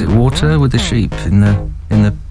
it water with the sheep in the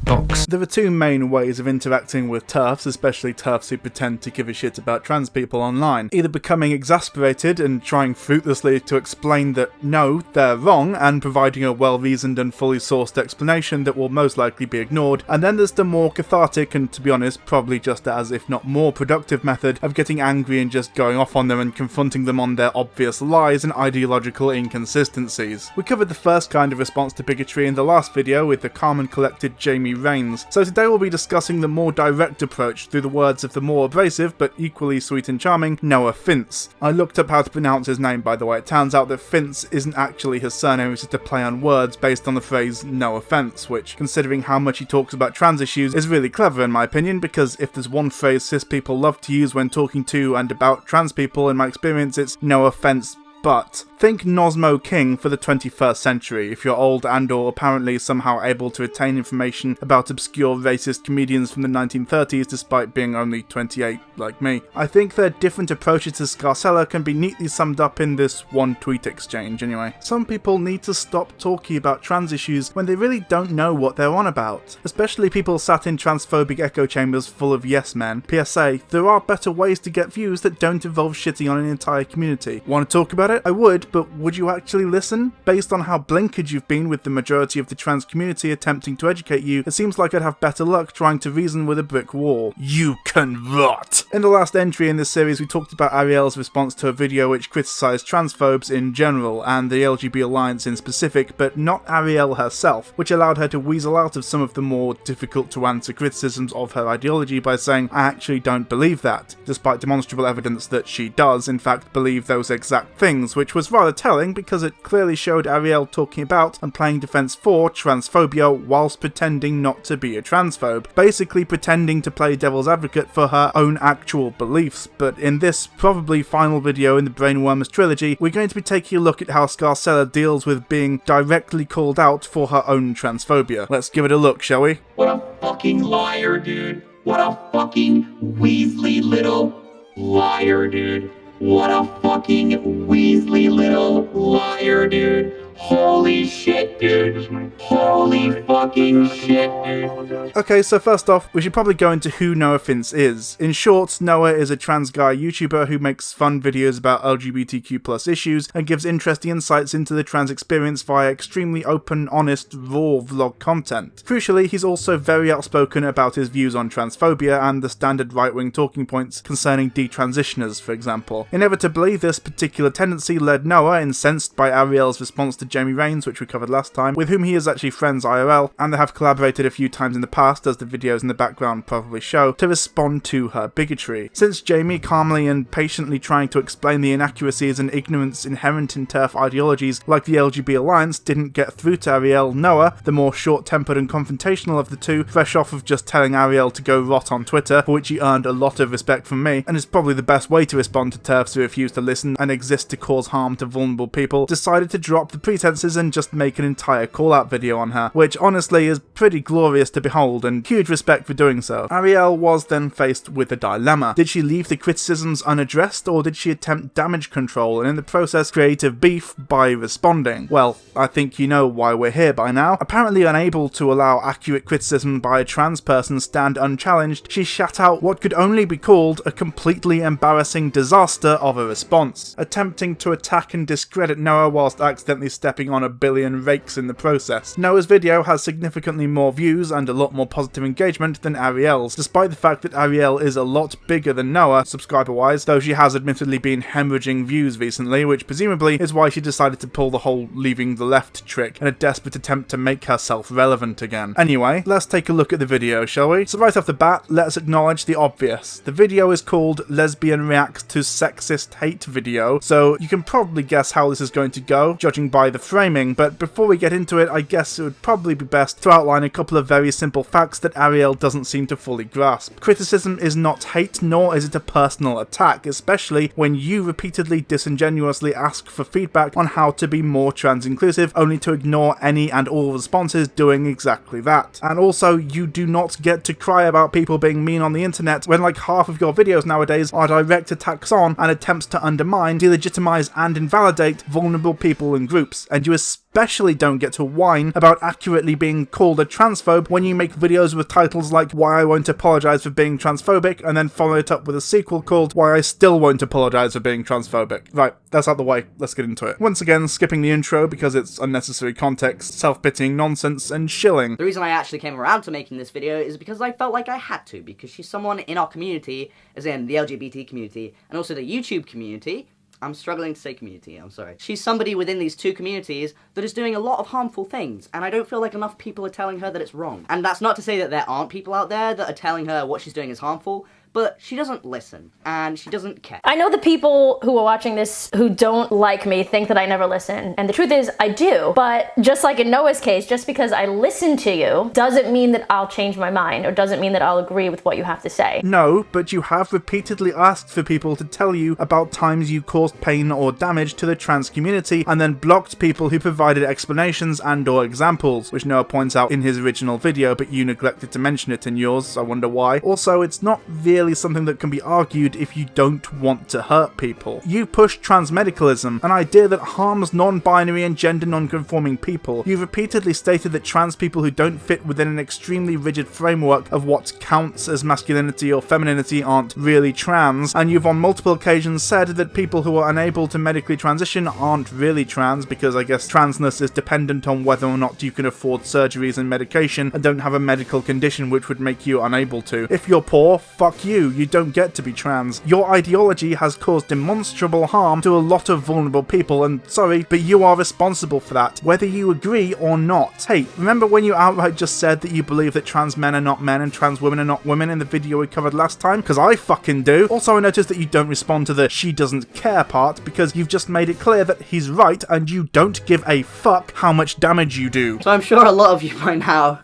box? There are two main ways of interacting with TERFs, especially TERFs who pretend to give a shit about trans people online. Either becoming exasperated and trying fruitlessly to explain that no, they're wrong, and providing a well-reasoned and fully sourced explanation that will most likely be ignored, and then there's the more cathartic and, to be honest, probably just as if not more productive method of getting angry and just going off on them and confronting them on their obvious lies and ideological inconsistencies. We covered the first kind of response to bigotry in the last video with the calm and collected Jamie Rains, so today we'll be discussing the more direct approach through the words of the more abrasive but equally sweet and charming Noah Finnce. I looked up how to pronounce his name, by the way. It turns out that Finnce isn't actually his surname, it's just a play on words based on the phrase no offence, which, considering how much he talks about trans issues, is really clever in my opinion, because if there's one phrase cis people love to use when talking to and about trans people, in my experience it's no offence, but. Think Nosmo King for the 21st century, if you're old and or apparently somehow able to retain information about obscure racist comedians from the 1930s despite being only 28 like me. I think their different approaches to Scarcella can be neatly summed up in this one tweet exchange anyway. Some people need to stop talking about trans issues when they really don't know what they're on about, especially people sat in transphobic echo chambers full of yes men. PSA, there are better ways to get views that don't involve shitting on an entire community. Want to talk about it? I would, but would you actually listen? Based on how blinkered you've been with the majority of the trans community attempting to educate you, it seems like I'd have better luck trying to reason with a brick wall. You can rot! In the last entry in this series, we talked about Arielle's response to a video which criticised transphobes in general, and the LGBT Alliance in specific, but not Arielle herself, which allowed her to weasel out of some of the more difficult to answer criticisms of her ideology by saying, I actually don't believe that, despite demonstrable evidence that she does in fact believe those exact things, which was rather telling because it clearly showed Arielle talking about and playing defense for transphobia whilst pretending not to be a transphobe, basically pretending to play devil's advocate for her own actual beliefs. But in this probably final video in the Brainwormers trilogy, we're going to be taking a look at how Scarcella deals with being directly called out for her own transphobia. Let's give it a look, shall we? What a fucking liar, dude. What a fucking Weasley little liar, dude. What a fucking Weasley little liar, dude. Holy shit, dude. Holy fucking shit, dude. Okay, so first off, we should probably go into who Noah Finnce is. In short, Noah is a trans guy YouTuber who makes fun videos about LGBTQ+ issues and gives interesting insights into the trans experience via extremely open, honest, raw vlog content. Crucially, he's also very outspoken about his views on transphobia and the standard right-wing talking points concerning detransitioners, for example. Inevitably, this particular tendency led Noah, incensed by Arielle's response to Jamie Rains, which we covered last time, with whom he is actually friends IRL, and they have collaborated a few times in the past, as the videos in the background probably show, to respond to her bigotry. Since Jamie, calmly and patiently trying to explain the inaccuracies and ignorance inherent in TERF ideologies like the LGBT Alliance, didn't get through to Arielle, Noah, the more short-tempered and confrontational of the two, fresh off of just telling Arielle to go rot on Twitter, for which he earned a lot of respect from me, and is probably the best way to respond to TERFs who refuse to listen and exist to cause harm to vulnerable people, decided to drop the pretenses and just make an entire call-out video on her, which honestly is pretty glorious to behold, and huge respect for doing so. Arielle was then faced with a dilemma. Did she leave the criticisms unaddressed, or did she attempt damage control and in the process create a beef by responding? Well, I think you know why we're here by now. Apparently unable to allow accurate criticism by a trans person stand unchallenged, she shat out what could only be called a completely embarrassing disaster of a response, attempting to attack and discredit Noah whilst accidentally stepping on a billion rakes in the process. Noah's video has significantly more views and a lot more positive engagement than Arielle's, despite the fact that Arielle is a lot bigger than Noah, subscriber-wise, though she has admittedly been hemorrhaging views recently, which presumably is why she decided to pull the whole leaving the left trick in a desperate attempt to make herself relevant again. Anyway, let's take a look at the video, shall we? So right off the bat, let's acknowledge the obvious. The video is called Lesbian Reacts to Sexist Hate Video, so you can probably guess how this is going to go, judging by the framing, but before we get into it, I guess it would probably be best to outline a couple of very simple facts that Arielle doesn't seem to fully grasp. Criticism is not hate, nor is it a personal attack, especially when you repeatedly disingenuously ask for feedback on how to be more trans-inclusive, only to ignore any and all responses doing exactly that. And also, you do not get to cry about people being mean on the internet when like half of your videos nowadays are direct attacks on and attempts to undermine, delegitimize and invalidate vulnerable people and groups. right, and you especially don't get to whine about accurately being called a transphobe when you make videos with titles like Why I Won't Apologize for Being Transphobic, and then follow it up with a sequel called Why I Still Won't Apologize for Being Transphobic. Right, that's out the way, let's get into it. Once again, skipping the intro because it's unnecessary context, self-pitying nonsense, and shilling. The reason I actually came around to making this video is because I felt like I had to, because she's someone in our community, as in the LGBT community, and also the YouTube community. I'm struggling to say community, I'm sorry. She's somebody within these two communities that is doing a lot of harmful things, and I don't feel like enough people are telling her that it's wrong. And that's not to say that there aren't people out there that are telling her what she's doing is harmful, but she doesn't listen, and she doesn't care. I know the people who are watching this who don't like me think that I never listen, and the truth is, I do. But just like in Noah's case, just because I listen to you doesn't mean that I'll change my mind, or doesn't mean that I'll agree with what you have to say. No, but you have repeatedly asked for people to tell you about times you caused pain or damage to the trans community, and then blocked people who provided explanations and or examples, which Noah points out in his original video, but you neglected to mention it in yours, I wonder why. Also, it's not really something that can be argued if you don't want to hurt people. You push transmedicalism, an idea that harms non-binary and gender non-conforming people. You've repeatedly stated that trans people who don't fit within an extremely rigid framework of what counts as masculinity or femininity aren't really trans, and you've on multiple occasions said that people who are unable to medically transition aren't really trans, because I guess transness is dependent on whether or not you can afford surgeries and medication and don't have a medical condition which would make you unable to. If you're poor, fuck you don't get to be trans. Your ideology has caused demonstrable harm to a lot of vulnerable people, and sorry, but you are responsible for that, whether you agree or not. Hey, remember when you outright just said that you believe that trans men are not men and trans women are not women in the video we covered last time? Because I fucking do. Also, I noticed that you don't respond to the she doesn't care part, because you've just made it clear that he's right and you don't give a fuck how much damage you do. So I'm sure a lot of you by now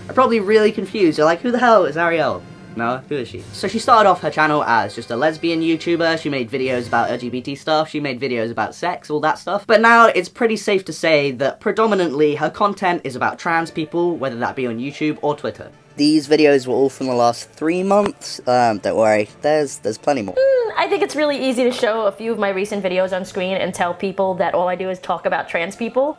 are probably really confused. You're like, who the hell is Arielle? No, who is she? So she started off her channel as just a lesbian YouTuber, she made videos about LGBT stuff, she made videos about sex, all that stuff. But now it's pretty safe to say that predominantly her content is about trans people, whether that be on YouTube or Twitter. These videos were all from the last 3 months. Don't worry, there's plenty more. I think it's really easy to show a few of my recent videos on screen and tell people that all I do is talk about trans people,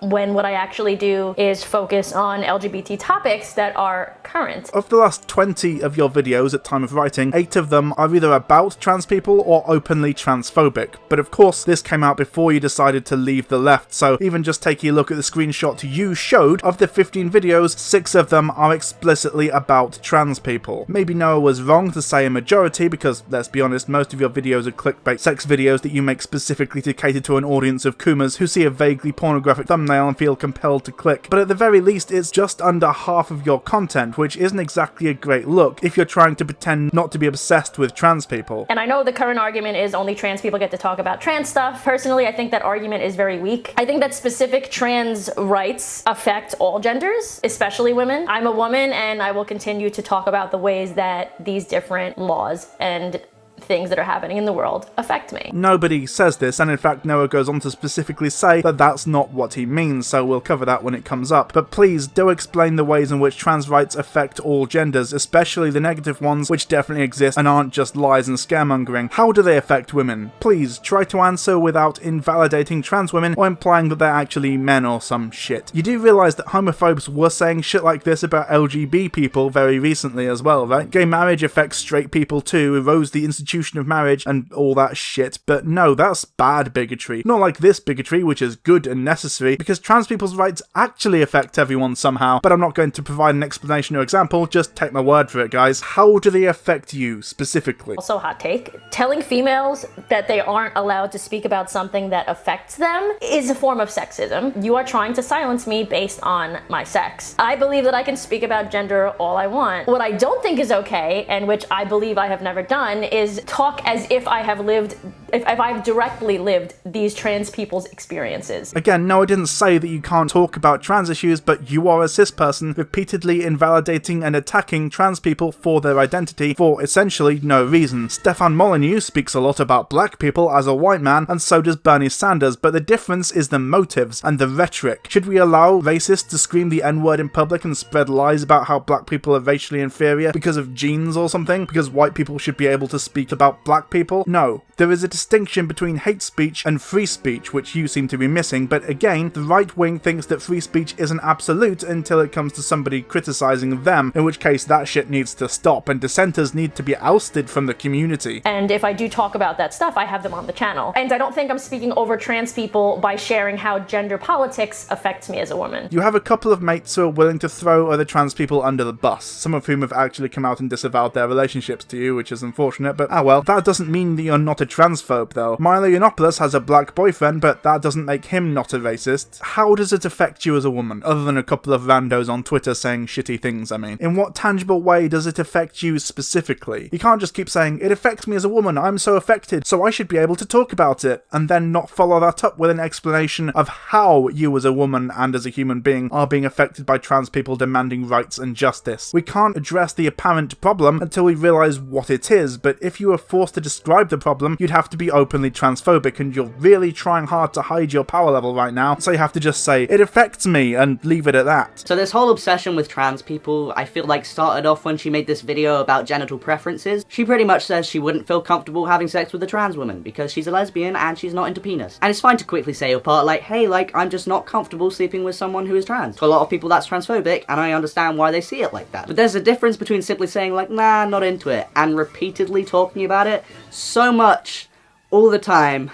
when what I actually do is focus on LGBT topics that are current. Of the last 20 of your videos at time of writing, 8 of them are either about trans people or openly transphobic. But of course, this came out before you decided to leave the left, so even just taking a look at the screenshot you showed, of the 15 videos, 6 of them are explicitly about trans people. Maybe Noah was wrong to say a majority, because let's be honest, most of your videos are clickbait sex videos that you make specifically to cater to an audience of Kumas who see a vaguely pornographic thumbnail and feel compelled to click. But at the very least, it's just under half of your content, which isn't exactly a great look if you're trying to pretend not to be obsessed with trans people. And I know the current argument is only trans people get to talk about trans stuff. Personally, I think that argument is very weak. I think that specific trans rights affect all genders, especially women. I'm a woman, and I will continue to talk about the ways that these different laws and things that are happening in the world affect me. Nobody says this, and in fact Noah goes on to specifically say that that's not what he means, so we'll cover that when it comes up. But please do explain the ways in which trans rights affect all genders, especially the negative ones, which definitely exist and aren't just lies and scaremongering. How do they affect women? Please try to answer without invalidating trans women or implying that they're actually men or some shit. You do realise that homophobes were saying shit like this about LGBT people very recently as well, right? Gay marriage affects straight people too, erodes the institution of marriage and all that shit, but no, that's bad bigotry. Not like this bigotry, which is good and necessary, because trans people's rights actually affect everyone somehow, but I'm not going to provide an explanation or example, just take my word for it, guys. How do they affect you, specifically? Also, hot take, telling females that they aren't allowed to speak about something that affects them is a form of sexism. You are trying to silence me based on my sex. I believe that I can speak about gender all I want. What I don't think is okay, and which I believe I have never done, is talk as if I have lived, if I've directly lived these trans people's experiences. Again, no, I didn't say that you can't talk about trans issues, but you are a cis person repeatedly invalidating and attacking trans people for their identity for essentially no reason. Stefan Molyneux speaks a lot about black people as a white man, and so does Bernie Sanders, but the difference is the motives and the rhetoric. Should we allow racists to scream the N-word in public and spread lies about how black people are racially inferior because of genes or something? Because white people should be able to speak about black people? No. There is a distinction between hate speech and free speech, which you seem to be missing, but again, the right wing thinks that free speech isn't absolute until it comes to somebody criticizing them, in which case that shit needs to stop and dissenters need to be ousted from the community. And if I do talk about that stuff, I have them on the channel. And I don't think I'm speaking over trans people by sharing how gender politics affects me as a woman. You have a couple of mates who are willing to throw other trans people under the bus, some of whom have actually come out and disavowed their relationships to you, which is unfortunate, but well, that doesn't mean that you're not a transphobe though. Milo Yiannopoulos has a black boyfriend, but that doesn't make him not a racist. How does it affect you as a woman, other than a couple of randos on Twitter saying shitty things, I mean? In what tangible way does it affect you specifically? You can't just keep saying, it affects me as a woman, I'm so affected, so I should be able to talk about it, and then not follow that up with an explanation of how you as a woman and as a human being are being affected by trans people demanding rights and justice. We can't address the apparent problem until we realise what it is, but if you were forced to describe the problem, you'd have to be openly transphobic, and you're really trying hard to hide your power level right now, so you have to just say, it affects me, and leave it at that. So this whole obsession with trans people, I feel like started off when she made this video about genital preferences. She pretty much says she wouldn't feel comfortable having sex with a trans woman because she's a lesbian and she's not into penis. And it's fine to quickly say your part, like, hey, like, I'm just not comfortable sleeping with someone who is trans. To a lot of people that's transphobic, and I understand why they see it like that. But there's a difference between simply saying like, nah, not into it, and repeatedly talking about it so much, all the time,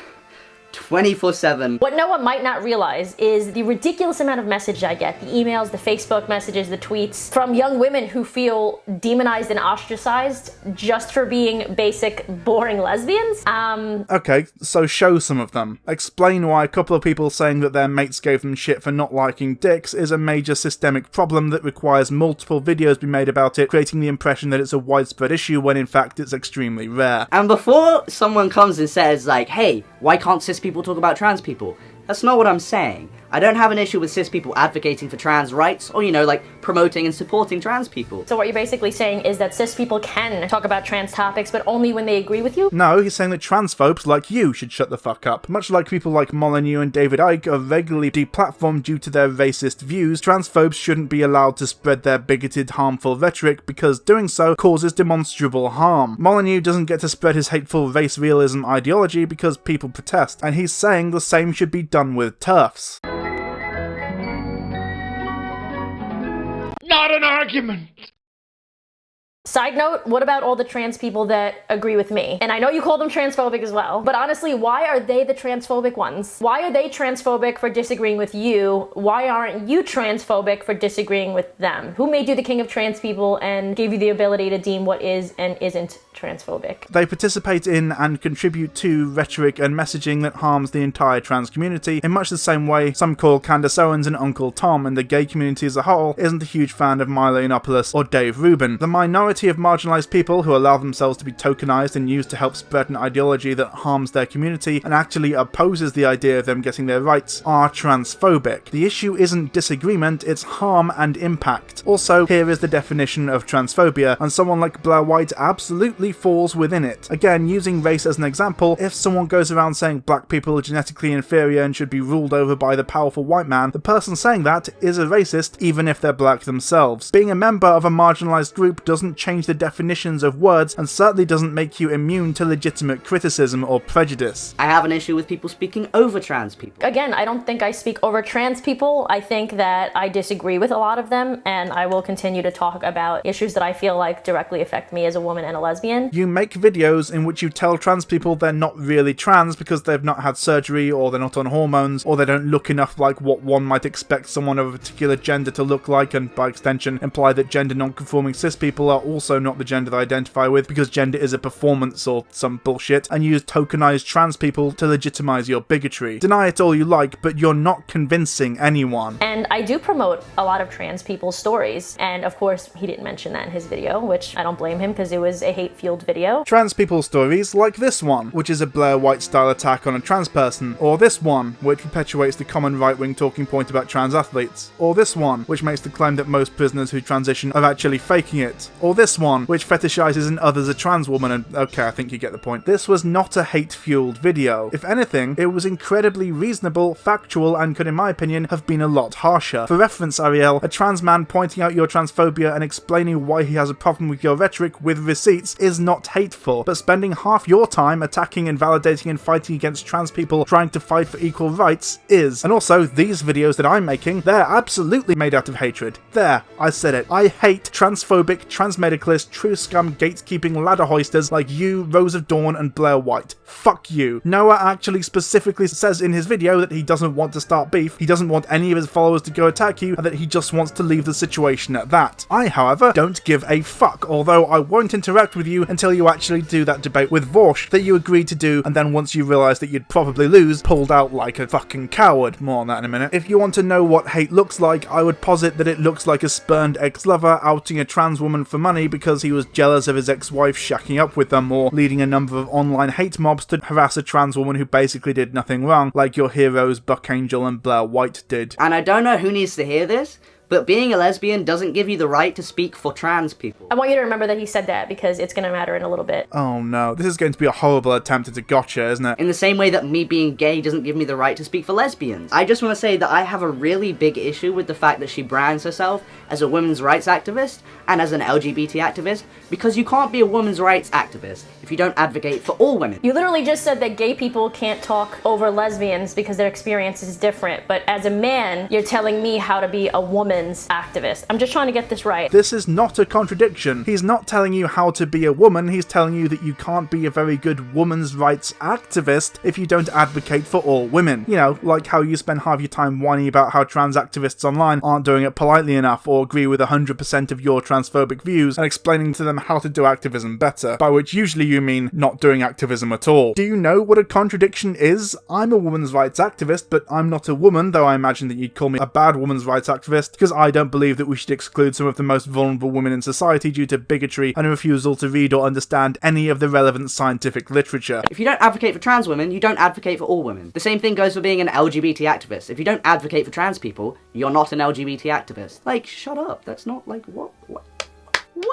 24/7. What Noah might not realize is the ridiculous amount of message I get, the emails, the Facebook messages, the tweets, from young women who feel demonized and ostracized just for being basic, boring lesbians. Okay, so show some of them. Explain why a couple of people saying that their mates gave them shit for not liking dicks is a major systemic problem that requires multiple videos be made about it, creating the impression that it's a widespread issue when in fact it's extremely rare. And before someone comes and says like, hey, why can't cis people talk about trans people? That's not what I'm saying. I don't have an issue with cis people advocating for trans rights or, you know, like promoting and supporting trans people. So what you're basically saying is that cis people can talk about trans topics, but only when they agree with you? No, he's saying that transphobes like you should shut the fuck up. Much like people like Molyneux and David Icke are regularly deplatformed due to their racist views, transphobes shouldn't be allowed to spread their bigoted, harmful rhetoric because doing so causes demonstrable harm. Molyneux doesn't get to spread his hateful race realism ideology because people protest, and he's saying the same should be done with TERFs. Not an argument! Side note, what about all the trans people that agree with me? And I know you call them transphobic as well, but honestly, why are they the transphobic ones? Why are they transphobic for disagreeing with you? Why aren't you transphobic for disagreeing with them? Who made you the king of trans people and gave you the ability to deem what is and isn't transphobic? They participate in and contribute to rhetoric and messaging that harms the entire trans community in much the same way some call Candace Owens and Uncle Tom, and the gay community as a whole isn't a huge fan of Milo Yiannopoulos or Dave Rubin. The minority of marginalised people who allow themselves to be tokenized and used to help spread an ideology that harms their community and actually opposes the idea of them getting their rights are transphobic. The issue isn't disagreement, it's harm and impact. Also, here is the definition of transphobia, and someone like Blair White absolutely falls within it. Again, using race as an example, if someone goes around saying black people are genetically inferior and should be ruled over by the powerful white man, the person saying that is a racist even if they're black themselves. Being a member of a marginalised group doesn't change the definitions of words and certainly doesn't make you immune to legitimate criticism or prejudice. I have an issue with people speaking over trans people. Again, I don't think I speak over trans people. I think that I disagree with a lot of them, and I will continue to talk about issues that I feel like directly affect me as a woman and a lesbian. You make videos in which you tell trans people they're not really trans because they've not had surgery, or they're not on hormones, or they don't look enough like what one might expect someone of a particular gender to look like, and by extension imply that gender non-conforming cis people are also not the gender they identify with because gender is a performance or some bullshit, and use tokenized trans people to legitimize your bigotry. Deny it all you like, but you're not convincing anyone. And I do promote a lot of trans people's stories, and of course he didn't mention that in his video, which I don't blame him because it was a hate-fueled video. Trans people stories like this one, which is a Blair White style attack on a trans person, or this one, which perpetuates the common right-wing talking point about trans athletes, or this one, which makes the claim that most prisoners who transition are actually faking it, or this one, which fetishizes in others a trans woman, and okay, I think you get the point. This was not a hate-fueled video. If anything, it was incredibly reasonable, factual, and could, in my opinion, have been a lot harsher. For reference, Arielle, a trans man pointing out your transphobia and explaining why he has a problem with your rhetoric with receipts is not hateful, but spending half your time attacking, invalidating, and fighting against trans people trying to fight for equal rights is. And also, these videos that I'm making, they're absolutely made out of hatred. There, I said it. I hate transphobic, transmedicalist, true scum, gatekeeping ladder hoisters like you, Rose of Dawn, and Blair White. Fuck you. Noah actually specifically says in his video that he doesn't want to start beef, he doesn't want any of his followers to go attack you, and that he just wants to leave the situation at that. I, however, don't give a fuck, although I won't interact with you until you actually do that debate with Vorsh that you agreed to do, and then once you realised that you'd probably lose, pulled out like a fucking coward. More on that in a minute. If you want to know what hate looks like, I would posit that it looks like a spurned ex-lover outing a trans woman for money because he was jealous of his ex-wife shacking up with them, or leading a number of online hate mobs to harass a trans woman who basically did nothing wrong, like your heroes Buck Angel and Blair White did. And I don't know who needs to hear this, but being a lesbian doesn't give you the right to speak for trans people. I want you to remember that he said that because it's going to matter in a little bit. Oh no, this is going to be a horrible attempt at a gotcha, isn't it? In the same way that me being gay doesn't give me the right to speak for lesbians. I just want to say that I have a really big issue with the fact that she brands herself as a women's rights activist and as an LGBT activist, because you can't be a women's rights activist if you don't advocate for all women. You literally just said that gay people can't talk over lesbians because their experience is different, but as a man, you're telling me how to be a woman's activist. I'm just trying to get this right. This is not a contradiction. He's not telling you how to be a woman, he's telling you that you can't be a very good women's rights activist if you don't advocate for all women. You know, like how you spend half your time whining about how trans activists online aren't doing it politely enough, or agree with 100% of your transphobic views, and explaining to them how to do activism better, by which usually you mean not doing activism at all. Do you know what a contradiction is? I'm a women's rights activist, but I'm not a woman, though I imagine that you'd call me a bad women's rights activist, because I don't believe that we should exclude some of the most vulnerable women in society due to bigotry and a refusal to read or understand any of the relevant scientific literature. If you don't advocate for trans women, you don't advocate for all women. The same thing goes for being an LGBT activist. If you don't advocate for trans people, you're not an LGBT activist. Like, shut up. That's not like, what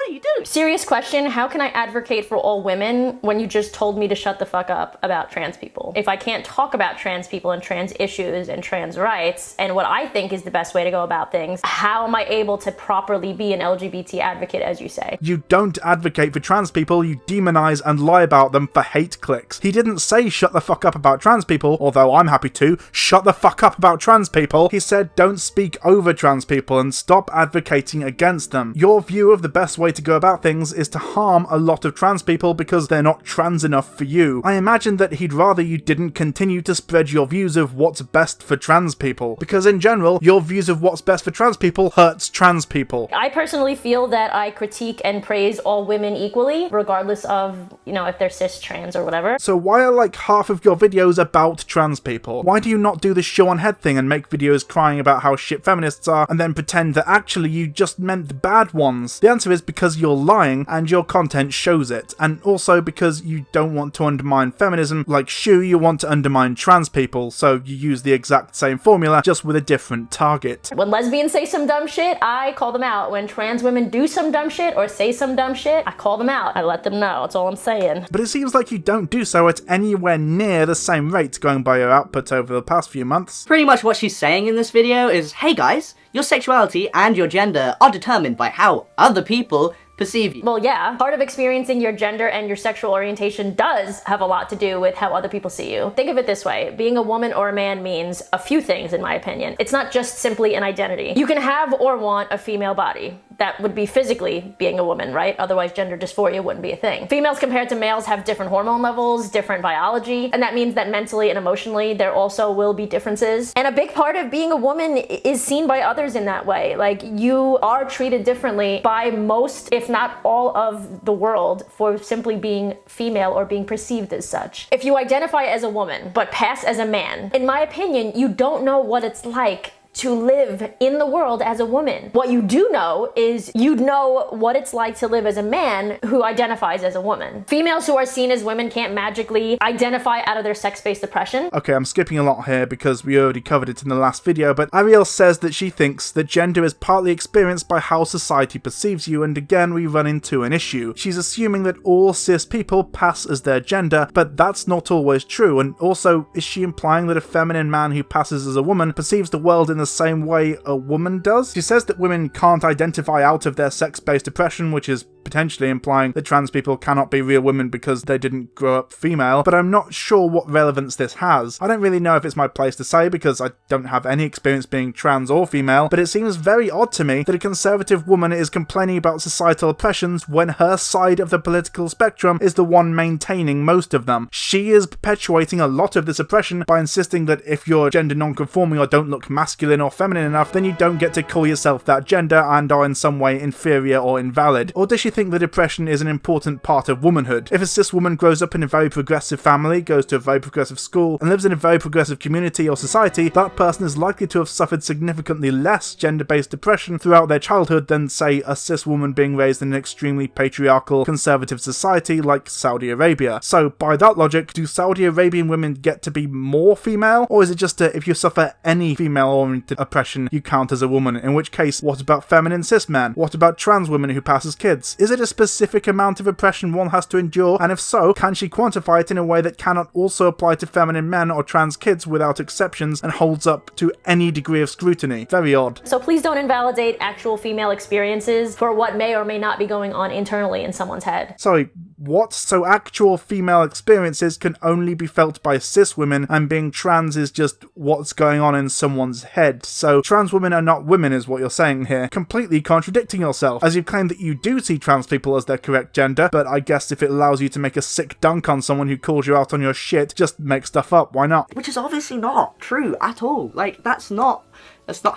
are you doing? Serious question, how can I advocate for all women when you just told me to shut the fuck up about trans people? If I can't talk about trans people and trans issues and trans rights and what I think is the best way to go about things, how am I able to properly be an LGBT advocate, as you say? You don't advocate for trans people, you demonize and lie about them for hate clicks. He didn't say shut the fuck up about trans people, although I'm happy to. Shut the fuck up about trans people. He said don't speak over trans people and stop advocating against them. Your view of the best way to go about things is to harm a lot of trans people because they're not trans enough for you. I imagine that he'd rather you didn't continue to spread your views of what's best for trans people, because in general, your views of what's best for trans people hurts trans people. I personally feel that I critique and praise all women equally, regardless of, you know, if they're cis, trans, or whatever. So why are like half of your videos about trans people? Why do you not do the show on head thing and make videos crying about how shit feminists are and then pretend that actually you just meant the bad ones? The answer is because you're lying and your content shows it, and also because you don't want to undermine feminism like Shu, you want to undermine trans people, so you use the exact same formula just with a different target. When lesbians say some dumb shit, I call them out. When trans women do some dumb shit or say some dumb shit, I call them out. I let them know. That's all I'm saying. But it seems like you don't do so at anywhere near the same rate going by your output over the past few months. Pretty much what she's saying in this video is, hey guys, your sexuality and your gender are determined by how other people perceive you. Well, yeah. Part of experiencing your gender and your sexual orientation does have a lot to do with how other people see you. Think of it this way. Being a woman or a man means a few things, in my opinion. It's not just simply an identity. You can have or want a female body. That would be physically being a woman, right? Otherwise, gender dysphoria wouldn't be a thing. Females compared to males have different hormone levels, different biology, and that means that mentally and emotionally, there also will be differences. And a big part of being a woman is seen by others in that way. Like, you are treated differently by most, if not all of the world for simply being female or being perceived as such. If you identify as a woman, but pass as a man, in my opinion, you don't know what it's like to live in the world as a woman. What you do know is you know what it's like to live as a man who identifies as a woman. Females who are seen as women can't magically identify out of their sex-based oppression. Okay, I'm skipping a lot here because we already covered it in the last video, but Arielle says that she thinks that gender is partly experienced by how society perceives you, and again we run into an issue. She's assuming that all cis people pass as their gender, but that's not always true, and also is she implying that a feminine man who passes as a woman perceives the world in the same way a woman does? She says that women can't identify out of their sex-based oppression, which is potentially implying that trans people cannot be real women because they didn't grow up female, but I'm not sure what relevance this has. I don't really know if it's my place to say because I don't have any experience being trans or female, but it seems very odd to me that a conservative woman is complaining about societal oppressions when her side of the political spectrum is the one maintaining most of them. She is perpetuating a lot of this oppression by insisting that if you're gender non-conforming or don't look masculine or feminine enough, then you don't get to call yourself that gender and are in some way inferior or invalid. Or does she think that oppression is an important part of womanhood? If a cis woman grows up in a very progressive family, goes to a very progressive school, and lives in a very progressive community or society, that person is likely to have suffered significantly less gender-based oppression throughout their childhood than, say, a cis woman being raised in an extremely patriarchal, conservative society like Saudi Arabia. So, by that logic, do Saudi Arabian women get to be more female? Or is it just that if you suffer any female-oriented oppression, you count as a woman? In which case, what about feminine cis men? What about trans women who pass as kids? Is it a specific amount of oppression one has to endure? And if so, can she quantify it in a way that cannot also apply to feminine men or trans kids without exceptions and holds up to any degree of scrutiny? Very odd. So please don't invalidate actual female experiences for what may or may not be going on internally in someone's head. Sorry, what? So actual female experiences can only be felt by cis women, and being trans is just what's going on in someone's head. So trans women are not women is what you're saying here, completely contradicting yourself, as you've claimed that you do see trans people as their correct gender, but I guess if it allows you to make a sick dunk on someone who calls you out on your shit, just make stuff up, why not? Which is obviously not true at all. Like, that's not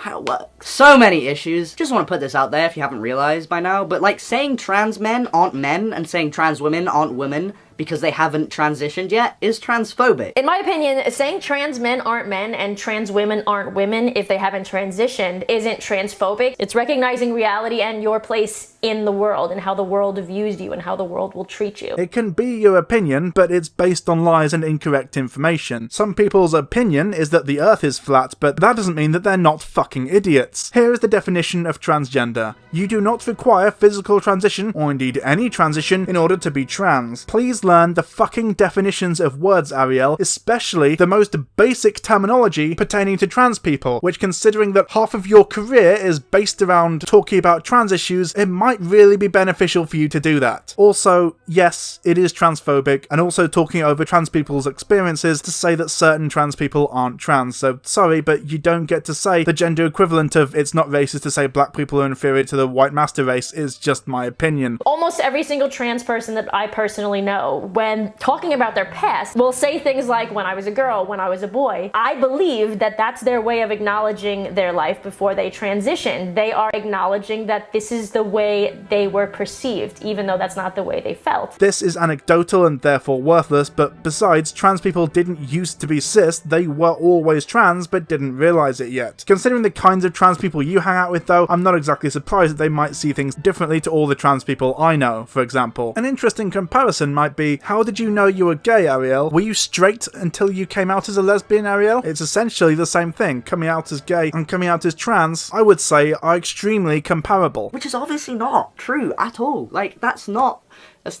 how it works. So many issues. Just want to put this out there if you haven't realized by now, but like saying trans men aren't men and saying trans women aren't women because they haven't transitioned yet is transphobic. In my opinion, saying trans men aren't men and trans women aren't women if they haven't transitioned isn't transphobic. It's recognizing reality and your place in the world and how the world views you and how the world will treat you. It can be your opinion, but it's based on lies and incorrect information. Some people's opinion is that the earth is flat, but that doesn't mean that they're not fucking idiots. Here is the definition of transgender. You do not require physical transition, or indeed any transition, in order to be trans. Please learn the fucking definitions of words, Arielle, especially the most basic terminology pertaining to trans people, which, considering that half of your career is based around talking about trans issues, it might really be beneficial for you to do that. Also, yes, it is transphobic, and also talking over trans people's experiences to say that certain trans people aren't trans, so sorry, but you don't get to say the gender equivalent of it's not racist to say black people are inferior to the white master race is just my opinion. Almost every single trans person that I personally know, when talking about their past, will say things like, when I was a girl, when I was a boy. I believe that that's their way of acknowledging their life before they transition. They are acknowledging that this is the way they were perceived, even though that's not the way they felt. This is anecdotal and therefore worthless, but besides, trans people didn't used to be cis, they were always trans but didn't realise it yet. Considering the kinds of trans people you hang out with though, I'm not exactly surprised that they might see things differently to all the trans people I know, for example. An interesting comparison might be, how did you know you were gay, Arielle? Were you straight until you came out as a lesbian, Arielle? It's essentially the same thing. Coming out as gay and coming out as trans, I would say, are extremely comparable. Which is obviously not true at all. Like, that's not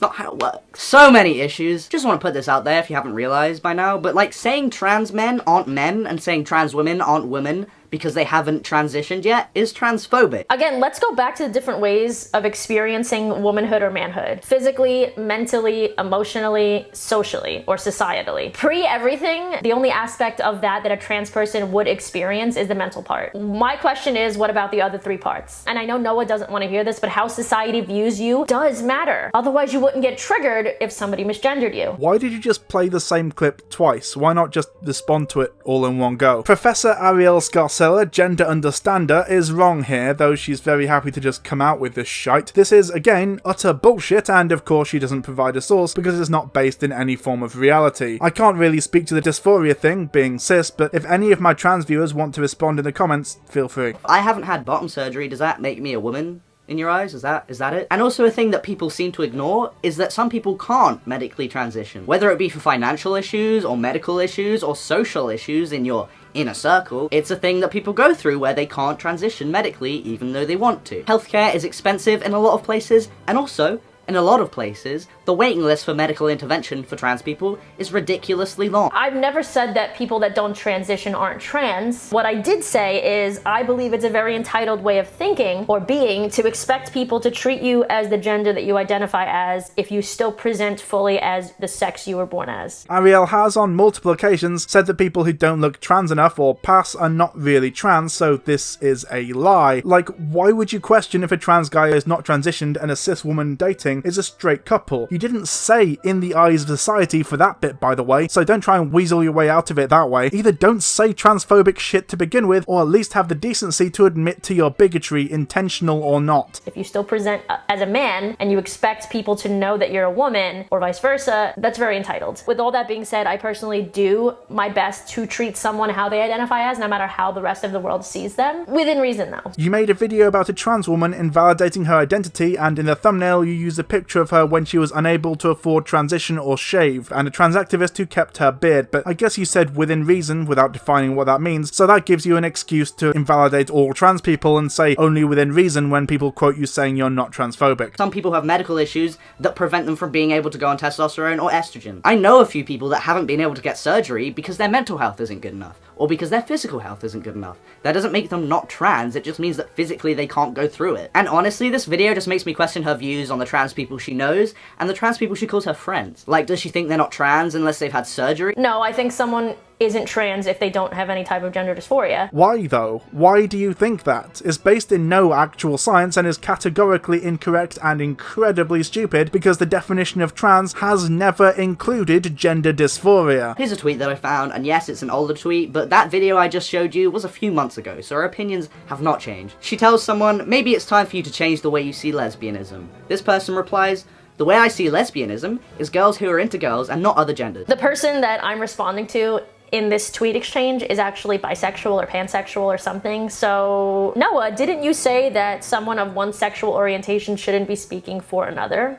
how it works. So many issues. Just want to put this out there if you haven't realized by now, but like saying trans men aren't men and saying trans women aren't women because they haven't transitioned yet is transphobic. Again, let's go back to the different ways of experiencing womanhood or manhood. Physically, mentally, emotionally, socially, or societally. Pre-everything, the only aspect of that a trans person would experience is the mental part. My question is, what about the other three parts? And I know Noah doesn't want to hear this, but how society views you does matter. Otherwise, you wouldn't get triggered if somebody misgendered you. Why did you just play the same clip twice? Why not just respond to it all in one go? Professor Arielle Scarcella, gender understander, is wrong here, though she's very happy to just come out with this shite. This is, again, utter bullshit, and of course she doesn't provide a source because it's not based in any form of reality. I can't really speak to the dysphoria thing, being cis, but if any of my trans viewers want to respond in the comments, feel free. I haven't had bottom surgery, does that make me a woman? In your eyes? Is that it? And also a thing that people seem to ignore is that some people can't medically transition. Whether it be for financial issues, or medical issues, or social issues in your inner circle, it's a thing that people go through where they can't transition medically even though they want to. Healthcare is expensive in a lot of places, and also, in a lot of places, the waiting list for medical intervention for trans people is ridiculously long. I've never said that people that don't transition aren't trans. What I did say is I believe it's a very entitled way of thinking or being to expect people to treat you as the gender that you identify as if you still present fully as the sex you were born as. Arielle has on multiple occasions said that people who don't look trans enough or pass are not really trans, so this is a lie. Like, why would you question if a trans guy is not transitioned and a cis woman dating is a straight couple? You didn't say in the eyes of society for that bit, by the way, so don't try and weasel your way out of it that way. Either don't say transphobic shit to begin with, or at least have the decency to admit to your bigotry, intentional or not. If you still present as a man and you expect people to know that you're a woman, or vice versa, that's very entitled. With all that being said, I personally do my best to treat someone how they identify as, no matter how the rest of the world sees them. Within reason, though. You made a video about a trans woman invalidating her identity, and in the thumbnail you used a picture of her when she was unable to afford transition or shave, and a trans activist who kept her beard, but I guess you said within reason without defining what that means, so that gives you an excuse to invalidate all trans people and say only within reason when people quote you saying you're not transphobic. Some people have medical issues that prevent them from being able to go on testosterone or estrogen. I know a few people that haven't been able to get surgery because their mental health isn't good enough, or because their physical health isn't good enough. That doesn't make them not trans, it just means that physically they can't go through it. And honestly, this video just makes me question her views on the trans people she knows and the trans people she calls her friends. Like, does she think they're not trans unless they've had surgery? No, I think someone isn't trans if they don't have any type of gender dysphoria. Why though? Why do you think that? It's based in no actual science and is categorically incorrect and incredibly stupid because the definition of trans has never included gender dysphoria. Here's a tweet that I found, and yes, it's an older tweet, but that video I just showed you was a few months ago, so her opinions have not changed. She tells someone, maybe it's time for you to change the way you see lesbianism. This person replies, the way I see lesbianism is girls who are into girls and not other genders. The person that I'm responding to in this tweet exchange is actually bisexual or pansexual or something. So, Noah, didn't you say that someone of one sexual orientation shouldn't be speaking for another?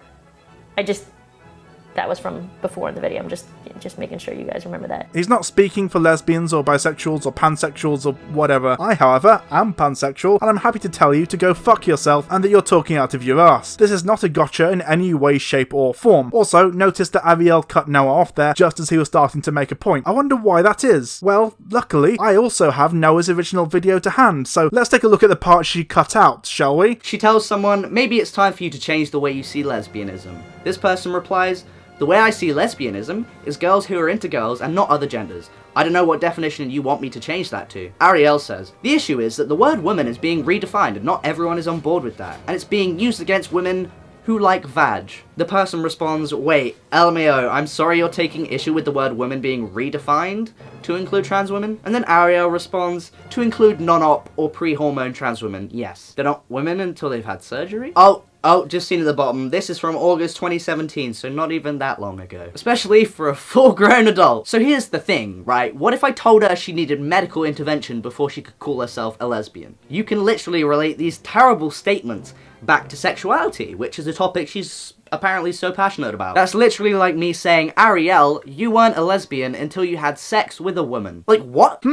That was from before in the video. I'm just making sure you guys remember that. He's not speaking for lesbians or bisexuals or pansexuals or whatever. I, however, am pansexual, and I'm happy to tell you to go fuck yourself and that you're talking out of your ass. This is not a gotcha in any way, shape or form. Also, notice that Arielle cut Noah off there just as he was starting to make a point. I wonder why that is. Well, luckily, I also have Noah's original video to hand, so let's take a look at the part she cut out, shall we? She tells someone, maybe it's time for you to change the way you see lesbianism. This person replies, the way I see lesbianism is girls who are into girls and not other genders. I don't know what definition you want me to change that to. Arielle says, the issue is that the word woman is being redefined and not everyone is on board with that. And it's being used against women who like vag. The person responds, wait, LMAO, I'm sorry you're taking issue with the word woman being redefined to include trans women? And then Arielle responds, to include non-op or pre-hormone trans women, yes. They're not women until they've had surgery? Oh, just seen at the bottom, this is from August 2017, so not even that long ago. Especially for a full-grown adult. So here's the thing, right? What if I told her she needed medical intervention before she could call herself a lesbian? You can literally relate these terrible statements back to sexuality, which is a topic she's apparently so passionate about. That's literally like me saying, Arielle, you weren't a lesbian until you had sex with a woman. Like, what?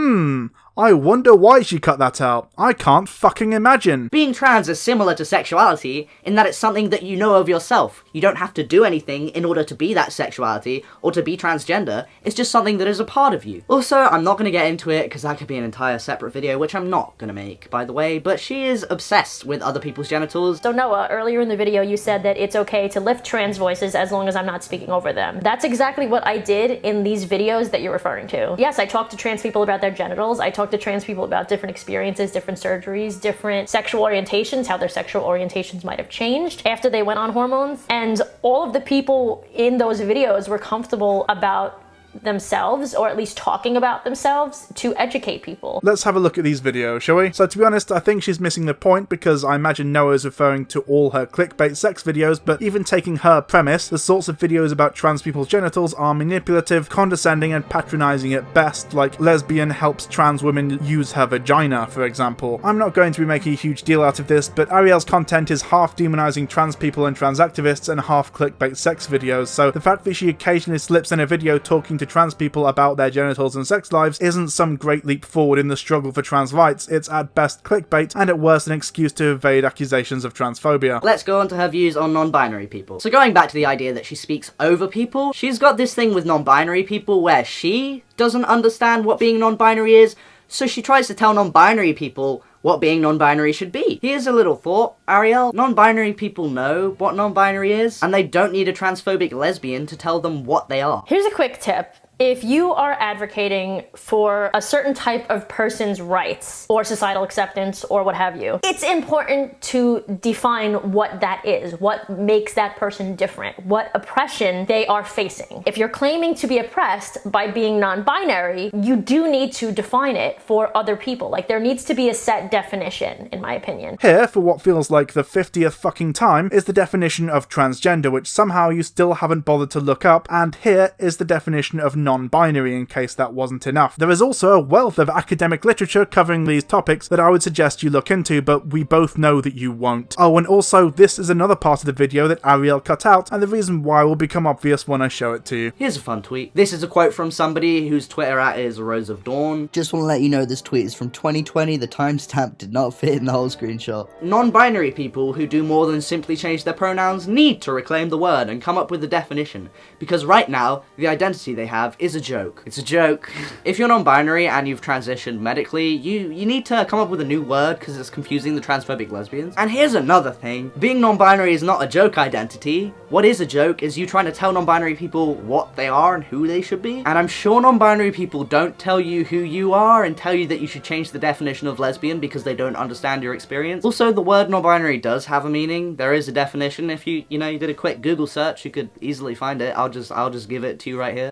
I wonder why she cut that out. I can't fucking imagine. Being trans is similar to sexuality in that it's something that you know of yourself. You don't have to do anything in order to be that sexuality or to be transgender. It's just something that is a part of you. Also, I'm not going to get into it because that could be an entire separate video, which I'm not going to make, by the way, but she is obsessed with other people's genitals. So Noah, earlier in the video you said that it's okay to lift trans voices as long as I'm not speaking over them. That's exactly what I did in these videos that you're referring to. Yes, I talked to trans people about their genitals. I talked talk to trans people about different experiences, different surgeries, different sexual orientations, how their sexual orientations might have changed after they went on hormones. And all of the people in those videos were comfortable about themselves, or at least talking about themselves, to educate people. Let's have a look at these videos, shall we? So to be honest, I think she's missing the point, because I imagine Noah is referring to all her clickbait sex videos, but even taking her premise, the sorts of videos about trans people's genitals are manipulative, condescending, and patronizing at best, like lesbian helps trans women use her vagina, for example. I'm not going to be making a huge deal out of this, but Arielle's content is half demonizing trans people and trans activists and half clickbait sex videos, so the fact that she occasionally slips in a video talking to trans people about their genitals and sex lives isn't some great leap forward in the struggle for trans rights. It's at best clickbait, and at worst an excuse to evade accusations of transphobia. Let's go on to her views on non-binary people. So going back to the idea that she speaks over people, she's got this thing with non-binary people where she doesn't understand what being non-binary is, so she tries to tell non-binary people what being non-binary should be. Here's a little thought, Arielle. Non-binary people know what non-binary is, and they don't need a transphobic lesbian to tell them what they are. Here's a quick tip. If you are advocating for a certain type of person's rights or societal acceptance or what have you, it's important to define what that is, what makes that person different, what oppression they are facing. If you're claiming to be oppressed by being non-binary, you do need to define it for other people. Like, there needs to be a set definition, in my opinion. Here, for what feels like the 50th fucking time, is the definition of transgender, which somehow you still haven't bothered to look up, and here is the definition of non-binary, in case that wasn't enough. There is also a wealth of academic literature covering these topics that I would suggest you look into, but we both know that you won't. Oh, and also, this is another part of the video that Arielle cut out, and the reason why will become obvious when I show it to you. Here's a fun tweet. This is a quote from somebody whose Twitter @ is Rose of Dawn. Just want to let you know this tweet is from 2020, the timestamp did not fit in the whole screenshot. Non-binary people who do more than simply change their pronouns need to reclaim the word and come up with a definition, because right now, the identity they have is a joke. It's a joke. If you're non-binary and you've transitioned medically, you need to come up with a new word because it's confusing the transphobic lesbians. And here's another thing. Being non-binary is not a joke identity. What is a joke is you trying to tell non-binary people what they are and who they should be. And I'm sure non-binary people don't tell you who you are and tell you that you should change the definition of lesbian because they don't understand your experience. Also, the word non-binary does have a meaning. There is a definition. If you did a quick Google search, you could easily find it. I'll just give it to you right here.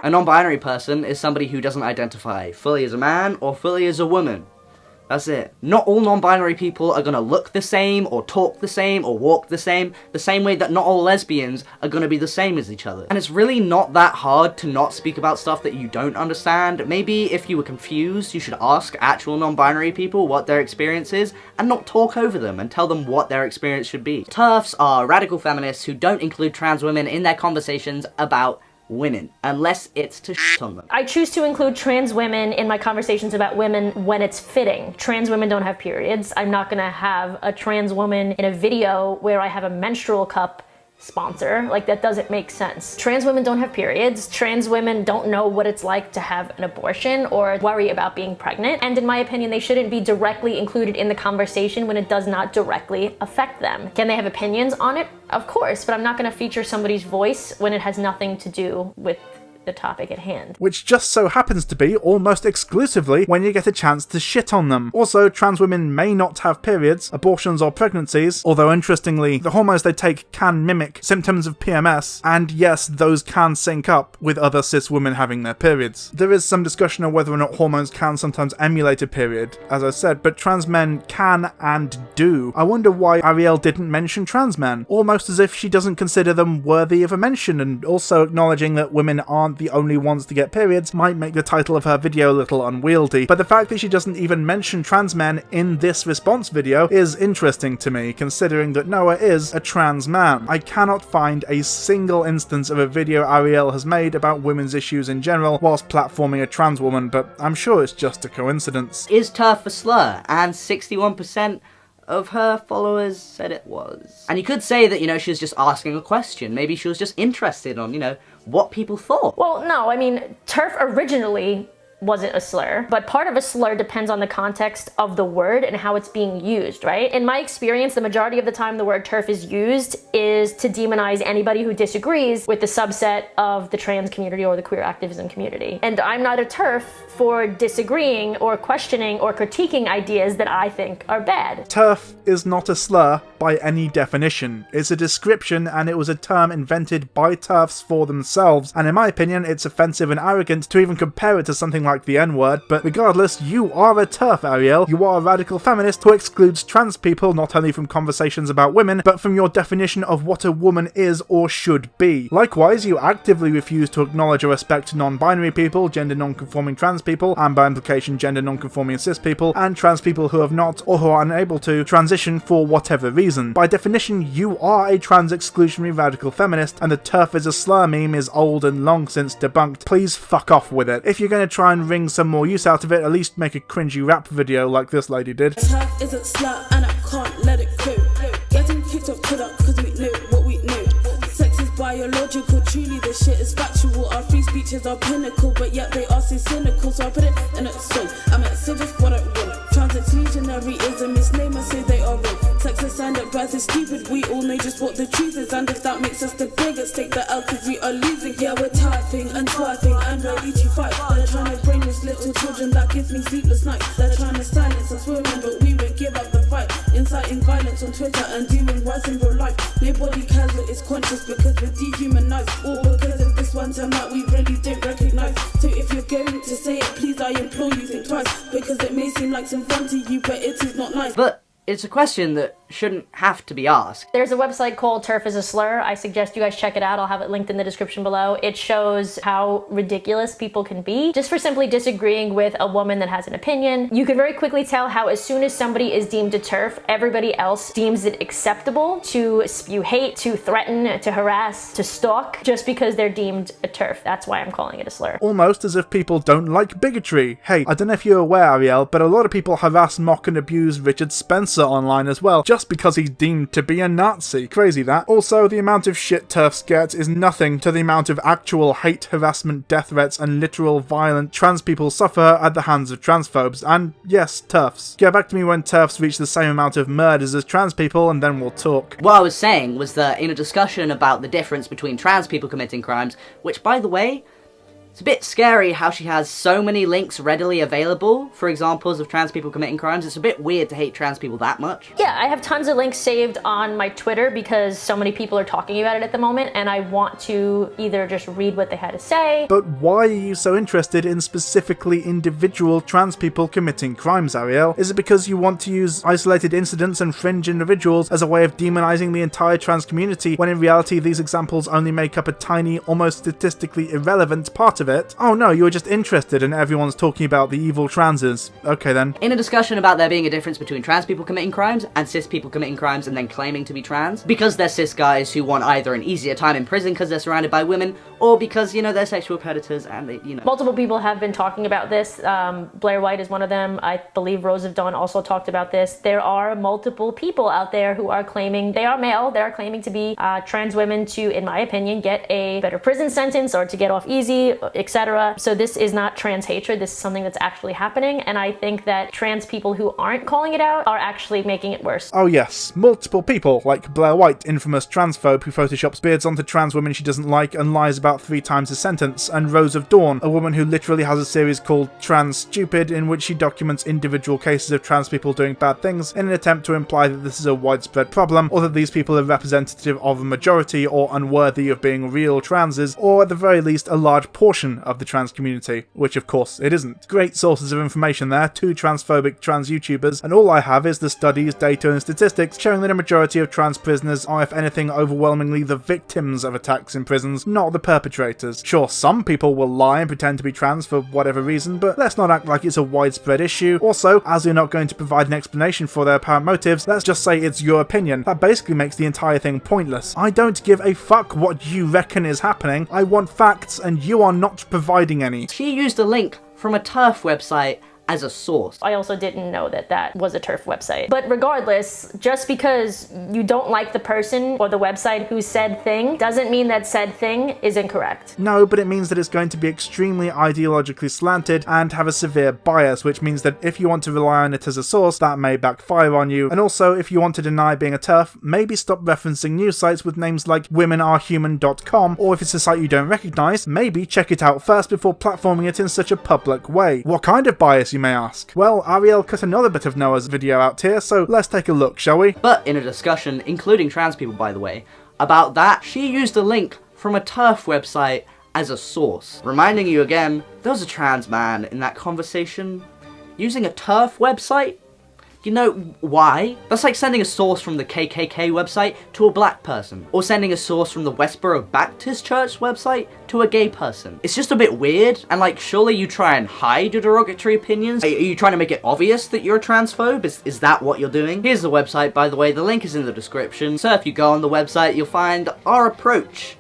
A non-binary person is somebody who doesn't identify fully as a man or fully as a woman. That's it. Not all non-binary people are gonna look the same, or talk the same, or walk the same way that not all lesbians are gonna be the same as each other. And it's really not that hard to not speak about stuff that you don't understand. Maybe if you were confused, you should ask actual non-binary people what their experience is, and not talk over them and tell them what their experience should be. TERFs are radical feminists who don't include trans women in their conversations about women, unless it's to shit on them. I choose to include trans women in my conversations about women when it's fitting. Trans women don't have periods. I'm not gonna have a trans woman in a video where I have a menstrual cup sponsor. Like, that doesn't make sense. Trans women don't have periods. Trans women don't know what it's like to have an abortion or worry about being pregnant. And in my opinion, they shouldn't be directly included in the conversation when it does not directly affect them. Can they have opinions on it? Of course, but I'm not going to feature somebody's voice when it has nothing to do with the topic at hand. Which just so happens to be almost exclusively when you get a chance to shit on them. Also, trans women may not have periods, abortions, or pregnancies, although interestingly, the hormones they take can mimic symptoms of PMS, and yes, those can sync up with other cis women having their periods. There is some discussion on whether or not hormones can sometimes emulate a period, as I said, but trans men can and do. I wonder why Arielle didn't mention trans men, almost as if she doesn't consider them worthy of a mention, and also acknowledging that women aren't the only ones to get periods might make the title of her video a little unwieldy, but the fact that she doesn't even mention trans men in this response video is interesting to me, considering that Noah is a trans man. I cannot find a single instance of a video Arielle has made about women's issues in general whilst platforming a trans woman, but I'm sure it's just a coincidence. Is TERF a slur? And 61% of her followers said it was. And you could say that, she was just asking a question. Maybe she was just interested on, what people thought. Well, no, I mean, TERF originally wasn't a slur, but part of a slur depends on the context of the word and how it's being used, right? In my experience, the majority of the time the word TERF is used is to demonize anybody who disagrees with the subset of the trans community or the queer activism community. And I'm not a TERF for disagreeing or questioning or critiquing ideas that I think are bad. TERF is not a slur by any definition. It's a description, and it was a term invented by TERFs for themselves, and in my opinion it's offensive and arrogant to even compare it to something like the N-word, but regardless, you are a TERF, Arielle. You are a radical feminist who excludes trans people not only from conversations about women, but from your definition of what a woman is or should be. Likewise, you actively refuse to acknowledge or respect non-binary people, gender non-conforming trans people, and by implication gender non-conforming cis people, and trans people who have not or who are unable to transition for whatever reason. By definition, you are a trans exclusionary radical feminist, and the TERF is a slur meme is old and long since debunked. Please fuck off with it. If you're going to try and wring some more use out of it, at least make a cringy rap video like this lady did. TERF isn't slut and I can't let it go. Getting kicked off could cause we know what we know. Sex is biological, truly this shit is factual. Our free speech is our pinnacle, but yet they are so cynical. So I put it in a song. I'm at just what I want. Trans exclusionary is a misname, I say they are wrong. Sex is signed up birth is stupid, we all know just what the truth is. And if that makes us the biggest, take the L cause we are losing. Yeah, we're typing and twerking and ready to fight. They're trying to brainwash little children, that gives me sleepless nights. They're trying to silence us women, but we won't give up the fight. Inciting violence on Twitter and doing worse in real life. Nobody cares what is conscious because we're dehumanized, all because of this one term that we really don't recognize. So if you're going to say it, please I implore you think twice, because it may seem like some fun to you, but it is not nice. But it's a question that shouldn't have to be asked. There's a website called TERF is a Slur. I suggest you guys check it out. I'll have it linked in the description below. It shows how ridiculous people can be just for simply disagreeing with a woman that has an opinion. You can very quickly tell how as soon as somebody is deemed a TERF, everybody else deems it acceptable to spew hate, to threaten, to harass, to stalk, just because they're deemed a TERF. That's why I'm calling it a slur. Almost as if people don't like bigotry. Hey, I don't know if you're aware, Arielle, but a lot of people harass, mock and abuse Richard Spencer online as well, just because he's deemed to be a Nazi. Crazy that. Also, the amount of shit TERFs get is nothing to the amount of actual hate, harassment, death threats, and literal violent trans people suffer at the hands of transphobes. And yes, TERFs. Get back to me when TERFs reach the same amount of murders as trans people, and then we'll talk. What I was saying was that in a discussion about the difference between trans people committing crimes, which by the way, it's a bit scary how she has so many links readily available for examples of trans people committing crimes. It's a bit weird to hate trans people that much. Yeah, I have tons of links saved on my Twitter because so many people are talking about it at the moment, and I want to either just read what they had to say. But why are you so interested in specifically individual trans people committing crimes, Arielle? Is it because you want to use isolated incidents and fringe individuals as a way of demonizing the entire trans community, when in reality these examples only make up a tiny, almost statistically irrelevant part of it? Oh no, you were just interested and everyone's talking about the evil transes. Okay then. In a discussion about there being a difference between trans people committing crimes and cis people committing crimes and then claiming to be trans, because they're cis guys who want either an easier time in prison because they're surrounded by women, or because, you know, they're sexual predators and they, you know. Multiple people have been talking about this. Blair White is one of them. I believe Rose of Dawn also talked about this. There are multiple people out there who are claiming they are male, they are claiming to be trans women to, in my opinion, get a better prison sentence or to get off easy, etc. So this is not trans hatred, this is something that's actually happening, and I think that trans people who aren't calling it out are actually making it worse. Oh yes, multiple people, like Blair White, infamous transphobe who photoshops beards onto trans women she doesn't like and lies about 3 times a sentence, and Rose of Dawn, a woman who literally has a series called Trans Stupid in which she documents individual cases of trans people doing bad things in an attempt to imply that this is a widespread problem, or that these people are representative of a majority or unworthy of being real transes, or at the very least a large portion of the trans community, which of course it isn't. Great sources of information there, 2 transphobic trans YouTubers, and all I have is the studies, data and statistics showing that a majority of trans prisoners are, if anything, overwhelmingly the victims of attacks in prisons, not the perpetrators. Sure, some people will lie and pretend to be trans for whatever reason, but let's not act like it's a widespread issue. Also, as you're not going to provide an explanation for their apparent motives, let's just say it's your opinion. That basically makes the entire thing pointless. I don't give a fuck what you reckon is happening, I want facts and you are not providing any. She used a link from a TERF website as a source. I also didn't know that that was a TERF website. But regardless, just because you don't like the person or the website who said thing doesn't mean that said thing is incorrect. No, but it means that it's going to be extremely ideologically slanted and have a severe bias, which means that if you want to rely on it as a source, that may backfire on you. And also, if you want to deny being a TERF, maybe stop referencing news sites with names like womenarehuman.com, or if it's a site you don't recognise, maybe check it out first before platforming it in such a public way. What kind of bias, you may ask? Well, Arielle cut another bit of Noah's video out here, so let's take a look, shall we? But in a discussion, including trans people by the way, about that, she used a link from a TERF website as a source. Reminding you again, there was a trans man in that conversation using a TERF website. You know why? That's like sending a source from the KKK website to a black person, or sending a source from the Westboro Baptist Church website to a gay person. It's just a bit weird, and like, surely you try and hide your derogatory opinions? Are you trying to make it obvious that you're a transphobe? Is that what you're doing? Here's the website, by the way, the link is in the description, so if you go on the website, you'll find our approach.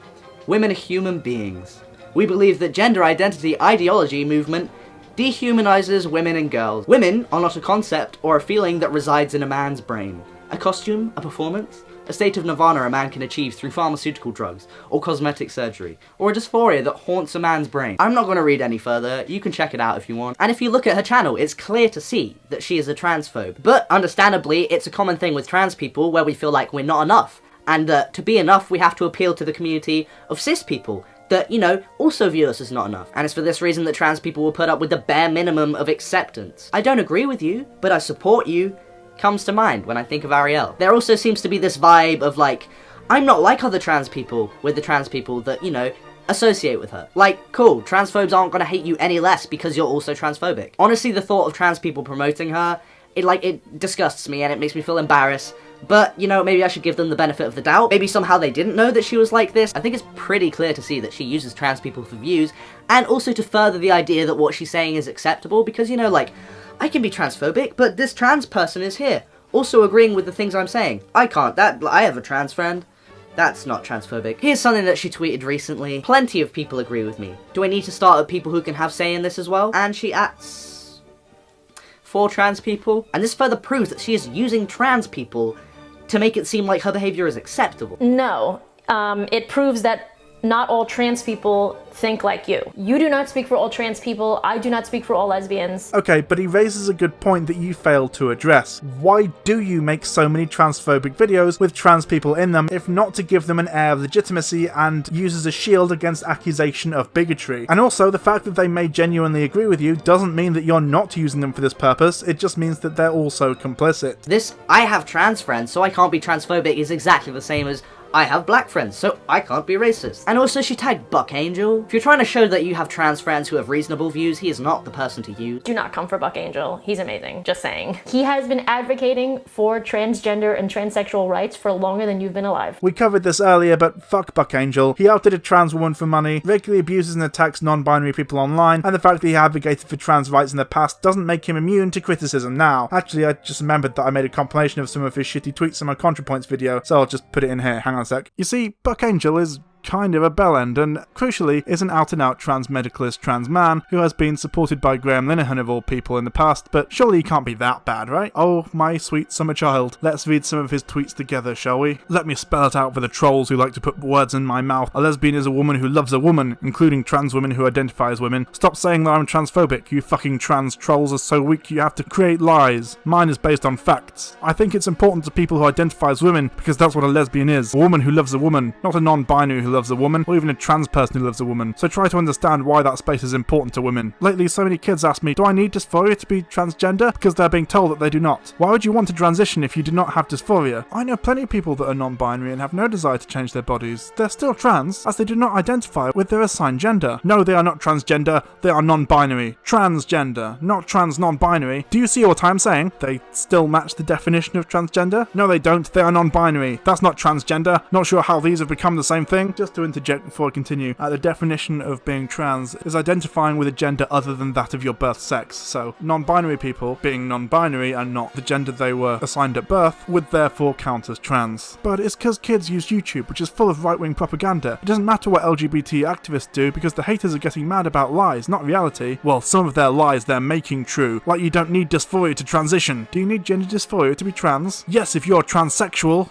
Women are human beings. We believe that gender identity ideology movement dehumanizes women and girls. Women are not a concept or a feeling that resides in a man's brain. A costume, a performance, a state of nirvana a man can achieve through pharmaceutical drugs or cosmetic surgery, or a dysphoria that haunts a man's brain. I'm not going to read any further, you can check it out if you want. And if you look at her channel, it's clear to see that she is a transphobe. But understandably, it's a common thing with trans people where we feel like we're not enough, and that to be enough we have to appeal to the community of cis people that, you know, also view us as not enough. And it's for this reason that trans people will put up with the bare minimum of acceptance. I don't agree with you, but I support you, comes to mind when I think of Arielle. There also seems to be this vibe of like, I'm not like other trans people with the trans people that, you know, associate with her. Like, cool, transphobes aren't gonna hate you any less because you're also transphobic. Honestly, the thought of trans people promoting her, it disgusts me and it makes me feel embarrassed. But, you know, maybe I should give them the benefit of the doubt. Maybe somehow they didn't know that she was like this. I think it's pretty clear to see that she uses trans people for views, and also to further the idea that what she's saying is acceptable, because, you know, like, I can be transphobic, but this trans person is here, also agreeing with the things I'm saying. I can't. I have a trans friend. That's not transphobic. Here's something that she tweeted recently. Plenty of people agree with me. Do I need to start with people who can have say in this as well? And she adds for trans people. And this further proves that she is using trans people to make it seem like her behavior is acceptable. No, it proves that not all trans people think like you. You do not speak for all trans people, I do not speak for all lesbians. Okay, but he raises a good point that you failed to address. Why do you make so many transphobic videos with trans people in them, if not to give them an air of legitimacy and use as a shield against accusation of bigotry? And also, the fact that they may genuinely agree with you doesn't mean that you're not using them for this purpose, it just means that they're also complicit. This, I have trans friends, so I can't be transphobic, is exactly the same as I have black friends, so I can't be racist. And also she tagged Buck Angel. If you're trying to show that you have trans friends who have reasonable views, he is not the person to use. Do not come for Buck Angel. He's amazing. Just saying. He has been advocating for transgender and transsexual rights for longer than you've been alive. We covered this earlier, but fuck Buck Angel. He outed a trans woman for money, regularly abuses and attacks non-binary people online, and the fact that he advocated for trans rights in the past doesn't make him immune to criticism now. Actually, I just remembered that I made a compilation of some of his shitty tweets in my ContraPoints video, so I'll just put it in here. Hang on a sec. You see, Buck Angel is kind of a bellend, and crucially is an out-and-out trans-medicalist trans man who has been supported by Graham Linehan of all people in the past, but surely he can't be that bad, right? Oh, my sweet summer child. Let's read some of his tweets together, shall we? Let me spell it out for the trolls who like to put words in my mouth. A lesbian is a woman who loves a woman, including trans women who identify as women. Stop saying that I'm transphobic. You fucking trans trolls are so weak you have to create lies. Mine is based on facts. I think it's important to people who identify as women because that's what a lesbian is. A woman who loves a woman, not a non-binary who loves a woman, or even a trans person who loves a woman. So try to understand why that space is important to women. Lately, so many kids ask me, do I need dysphoria to be transgender? Because they're being told that they do not. Why would you want to transition if you do not have dysphoria? I know plenty of people that are non-binary and have no desire to change their bodies. They're still trans, as they do not identify with their assigned gender. No, they are not transgender, they are non-binary. Transgender, not trans non-binary. Do you see what I'm saying? They still match the definition of transgender? No, they don't, they are non-binary. That's not transgender. Not sure how these have become the same thing. just to interject before I continue, the definition of being trans is identifying with a gender other than that of your birth sex. So, non-binary people, being non-binary and not the gender they were assigned at birth, would therefore count as trans. But it's because kids use YouTube, which is full of right-wing propaganda. It doesn't matter what LGBT activists do, because the haters are getting mad about lies, not reality. Well, some of their lies they're making true. Like you don't need dysphoria to transition. Do you need gender dysphoria to be trans? Yes, if you're transsexual.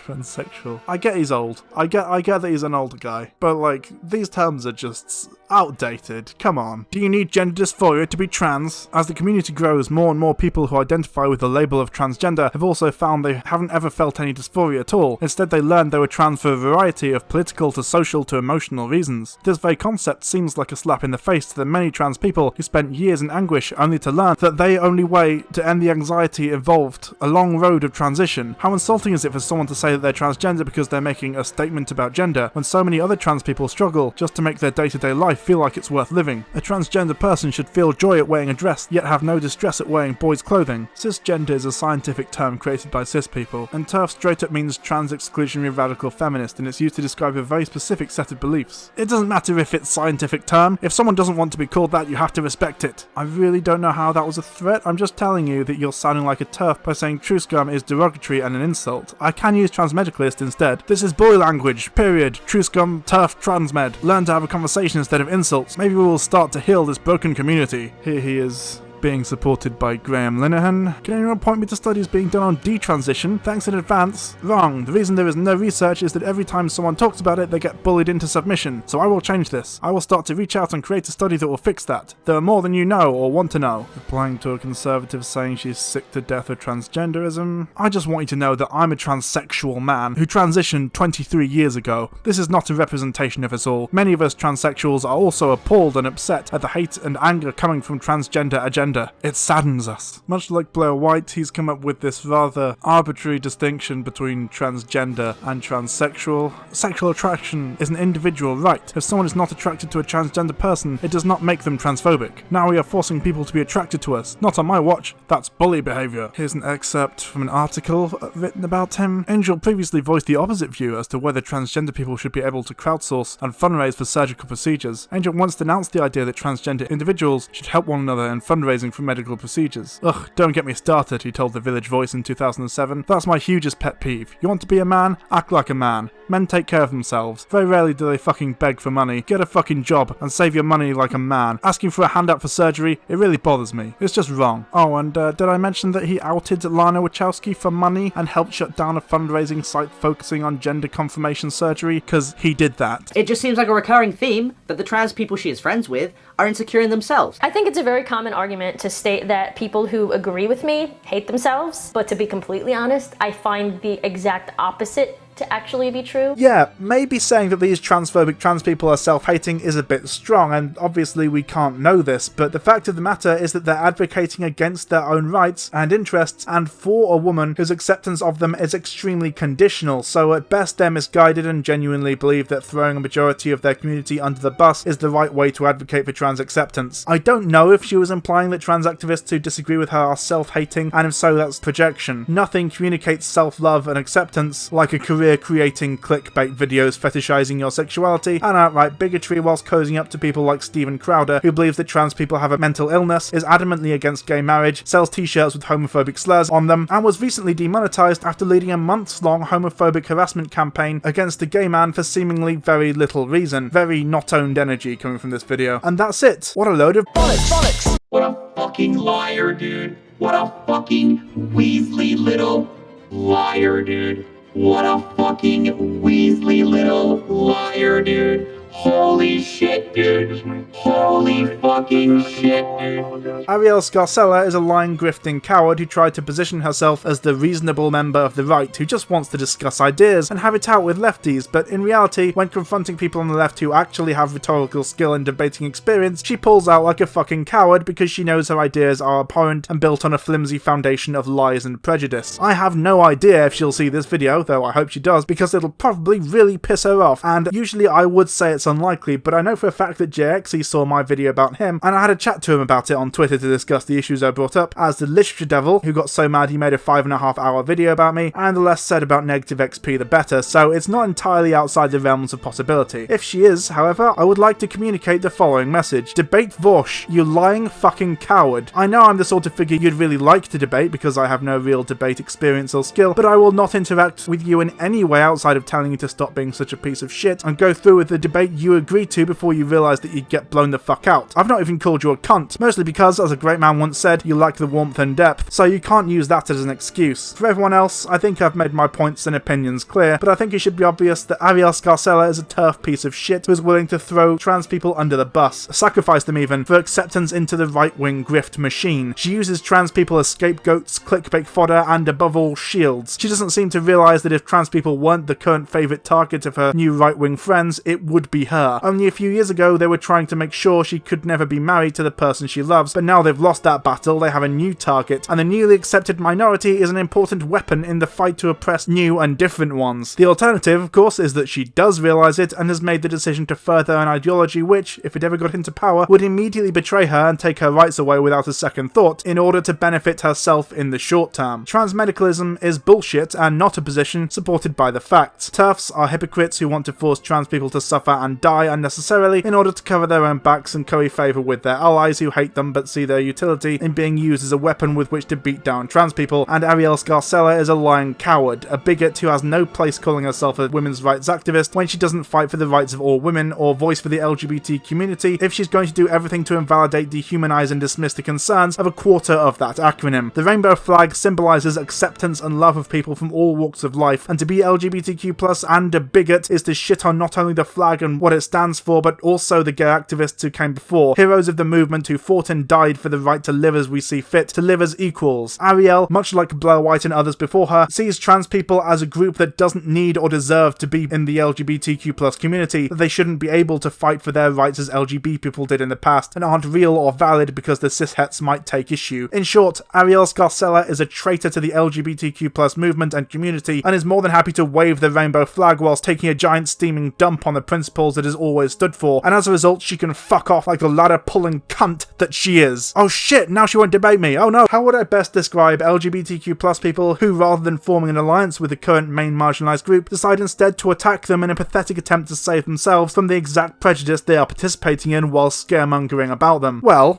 Transsexual. I get he's old. I get that he's an older guy. But like, these terms are just outdated. Come on. Do you need gender dysphoria to be trans? As the community grows, more and more people who identify with the label of transgender have also found they haven't ever felt any dysphoria at all. Instead, they learned they were trans for a variety of political to social to emotional reasons. This very concept seems like a slap in the face to the many trans people who spent years in anguish only to learn that the only way to end the anxiety involved a long road of transition. How insulting is it for someone to say that they're transgender because they're making a statement about gender, when so many other trans people struggle just to make their day-to-day life feel like it's worth living. A transgender person should feel joy at wearing a dress, yet have no distress at wearing boys' clothing. Cisgender is a scientific term created by cis people, and TERF straight up means trans exclusionary radical feminist, and it's used to describe a very specific set of beliefs. It doesn't matter if it's a scientific term. If someone doesn't want to be called that, you have to respect it. I really don't know how that was a threat. I'm just telling you that you're sounding like a TERF by saying true scum is derogatory and an insult. I can use transmedicalist instead. This is bully language, period. True scum, TERF, transmed. Learn to have a conversation instead of insults. Maybe we will start to heal this broken community. Here he is, being supported by Graham Linehan. Can anyone point me to studies being done on detransition? Thanks in advance. Wrong. The reason there is no research is that every time someone talks about it, they get bullied into submission. So I will change this. I will start to reach out and create a study that will fix that. There are more than you know or want to know. Replying to a conservative saying she's sick to death of transgenderism. I just want you to know that I'm a transsexual man who transitioned 23 years ago. This is not a representation of us all. Many of us transsexuals are also appalled and upset at the hate and anger coming from transgender agenda. It saddens us. Much like Blair White, he's come up with this rather arbitrary distinction between transgender and transsexual. Sexual attraction is an individual right. If someone is not attracted to a transgender person, it does not make them transphobic. Now we are forcing people to be attracted to us. Not on my watch. That's bully behaviour. Here's an excerpt from an article written about him. Angel previously voiced the opposite view as to whether transgender people should be able to crowdsource and fundraise for surgical procedures. Angel once denounced the idea that transgender individuals should help one another in fundraising for medical procedures. Ugh, don't get me started, he told The Village Voice in 2007. That's my hugest pet peeve. You want to be a man? Act like a man. Men take care of themselves. Very rarely do they fucking beg for money. Get a fucking job and save your money like a man. Asking for a handout for surgery, it really bothers me. It's just wrong. Oh, and did I mention that he outed Lana Wachowski for money and helped shut down a fundraising site focusing on gender confirmation surgery? Because he did that. It just seems like a recurring theme that the trans people she is friends with are insecure in themselves. I think it's a very common argument to state that people who agree with me hate themselves, but to be completely honest, I find the exact opposite to actually be true. Yeah, maybe saying that these transphobic trans people are self-hating is a bit strong, and obviously we can't know this, but the fact of the matter is that they're advocating against their own rights and interests, and for a woman whose acceptance of them is extremely conditional, so at best they're misguided and genuinely believe that throwing a majority of their community under the bus is the right way to advocate for trans acceptance. I don't know if she was implying that trans activists who disagree with her are self-hating, and if so, that's projection. Nothing communicates self-love and acceptance like a career creating clickbait videos fetishizing your sexuality and outright bigotry whilst cozying up to people like Steven Crowder, who believes that trans people have a mental illness, is adamantly against gay marriage, sells t-shirts with homophobic slurs on them, and was recently demonetized after leading a months-long homophobic harassment campaign against a gay man for seemingly very little reason. Very not-owned energy coming from this video. And that's it. What a load of bollocks. What a fucking liar, dude. What a fucking Weasley little liar, dude. What a fucking Weasley little liar, dude. Holy shit, dude. Holy fucking shit, dude. Arielle Scarcella is a line-grifting coward who tried to position herself as the reasonable member of the right who just wants to discuss ideas and have it out with lefties, but in reality, when confronting people on the left who actually have rhetorical skill and debating experience, she pulls out like a fucking coward because she knows her ideas are abhorrent and built on a flimsy foundation of lies and prejudice. I have no idea if she'll see this video, though I hope she does, because it'll probably really piss her off, and usually I would say it's it's unlikely, but I know for a fact that JXE saw my video about him, and I had a chat to him about it on Twitter to discuss the issues I brought up, as the literature devil, who got so mad he made a 5.5 hour video about me, and the less said about negative XP the better, so it's not entirely outside the realms of possibility. If she is, however, I would like to communicate the following message. Debate Vosh, you lying fucking coward. I know I'm the sort of figure you'd really like to debate because I have no real debate experience or skill, but I will not interact with you in any way outside of telling you to stop being such a piece of shit and go through with the debate you agreed to before you realise that you'd get blown the fuck out. I've not even called you a cunt, mostly because, as a great man once said, you lack the warmth and depth, so you can't use that as an excuse. For everyone else, I think I've made my points and opinions clear, but I think it should be obvious that Arielle Scarcella is a TERF piece of shit who is willing to throw trans people under the bus, sacrifice them even, for acceptance into the right-wing grift machine. She uses trans people as scapegoats, clickbait fodder, and above all, shields. She doesn't seem to realise that if trans people weren't the current favourite target of her new right-wing friends, it would be her. Only a few years ago, they were trying to make sure she could never be married to the person she loves, but now they've lost that battle, they have a new target, and the newly accepted minority is an important weapon in the fight to oppress new and different ones. The alternative, of course, is that she does realise it and has made the decision to further an ideology which, if it ever got into power, would immediately betray her and take her rights away without a second thought, in order to benefit herself in the short term. Transmedicalism is bullshit and not a position supported by the facts. TERFs are hypocrites who want to force trans people to suffer and die unnecessarily in order to cover their own backs and curry favour with their allies who hate them but see their utility in being used as a weapon with which to beat down trans people, and Arielle Scarcella is a lying coward, a bigot who has no place calling herself a women's rights activist when she doesn't fight for the rights of all women or voice for the LGBT community if she's going to do everything to invalidate, dehumanise and dismiss the concerns of a quarter of that acronym. The rainbow flag symbolises acceptance and love of people from all walks of life, and to be LGBTQ+ and a bigot is to shit on not only the flag and what it stands for, but also the gay activists who came before, heroes of the movement who fought and died for the right to live as we see fit, to live as equals. Arielle, much like Blair White and others before her, sees trans people as a group that doesn't need or deserve to be in the LGBTQ+ community, that they shouldn't be able to fight for their rights as LGBT people did in the past, and aren't real or valid because the cis-hets might take issue. In short, Arielle Scarcella is a traitor to the LGBTQ+ movement and community, and is more than happy to wave the rainbow flag whilst taking a giant steaming dump on the principles it has always stood for, and as a result she can fuck off like the ladder-pulling cunt that she is. Oh shit, now she won't debate me, oh no! How would I best describe LGBTQ+ people who, rather than forming an alliance with the current main marginalised group, decide instead to attack them in a pathetic attempt to save themselves from the exact prejudice they are participating in while scaremongering about them? Well...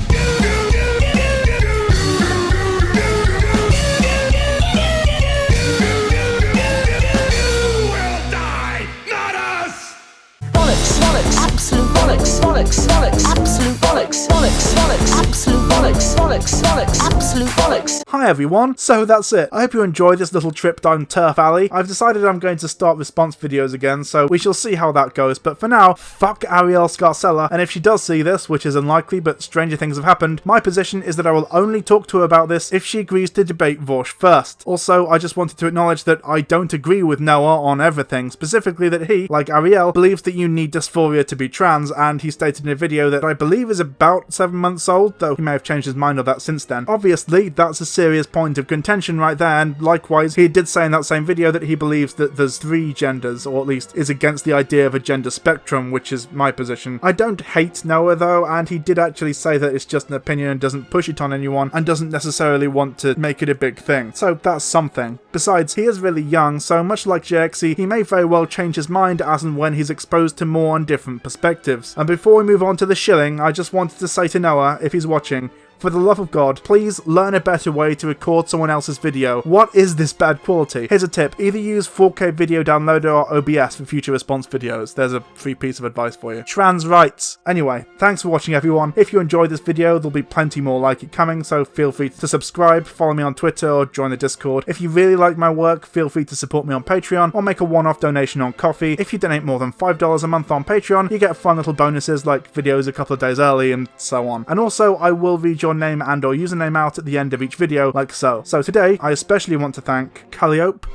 Absolute bollocks, bollocks, bollocks, absolute bollocks, bollocks, bollocks, absolute bollocks, bollocks, bollocks, absolute bollocks. Hi everyone, so that's it. I hope you enjoyed this little trip down TERF Alley. I've decided I'm going to start response videos again, so we shall see how that goes, but for now, fuck Arielle Scarcella, and if she does see this, which is unlikely, but stranger things have happened, my position is that I will only talk to her about this if she agrees to debate Vosh first. Also, I just wanted to acknowledge that I don't agree with Noah on everything, specifically that he, like Arielle, believes that you need dysphoria to be trans, and he stated in a video that I believe is about 7 months old, though he may have changed his mind on that since then. Obviously, that's a serious point of contention right there, and likewise, he did say in that same video that he believes that there's 3 genders, or at least is against the idea of a gender spectrum, which is my position. I don't hate Noah though, and he did actually say that it's just an opinion and doesn't push it on anyone, and doesn't necessarily want to make it a big thing. So that's something. Besides, he is really young, so much like JXE, he may very well change his mind as and when he's exposed to more and different perspectives. And before we move on to the shilling, I just wanted to say to Noah, if he's watching, for the love of God, please learn a better way to record someone else's video. What is this bad quality? Here's a tip. Either use 4K video downloader or OBS for future response videos. There's a free piece of advice for you. Trans rights. Anyway, thanks for watching everyone. If you enjoyed this video, there'll be plenty more like it coming, so feel free to subscribe, follow me on Twitter, or join the Discord. If you really like my work, feel free to support me on Patreon, or make a one-off donation on Ko-fi. If you donate more than $5 a month on Patreon, you get fun little bonuses like videos a couple of days early and so on. And also, I will read your name and or username out at the end of each video, like so. So today, I especially want to thank Calliope,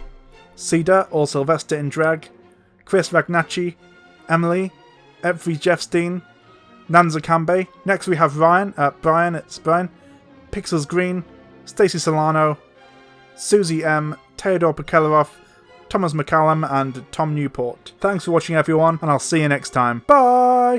Cedar or Sylvester in drag, Chris Ragnacci, Emily, Every Jeffstein, Nanza Kambe. Next we have Ryan, it's Brian, Pixels Green, Stacey Solano, Susie M, Theodore Pekelarov, Thomas McCallum and Tom Newport. Thanks for watching everyone, and I'll see you next time. Bye!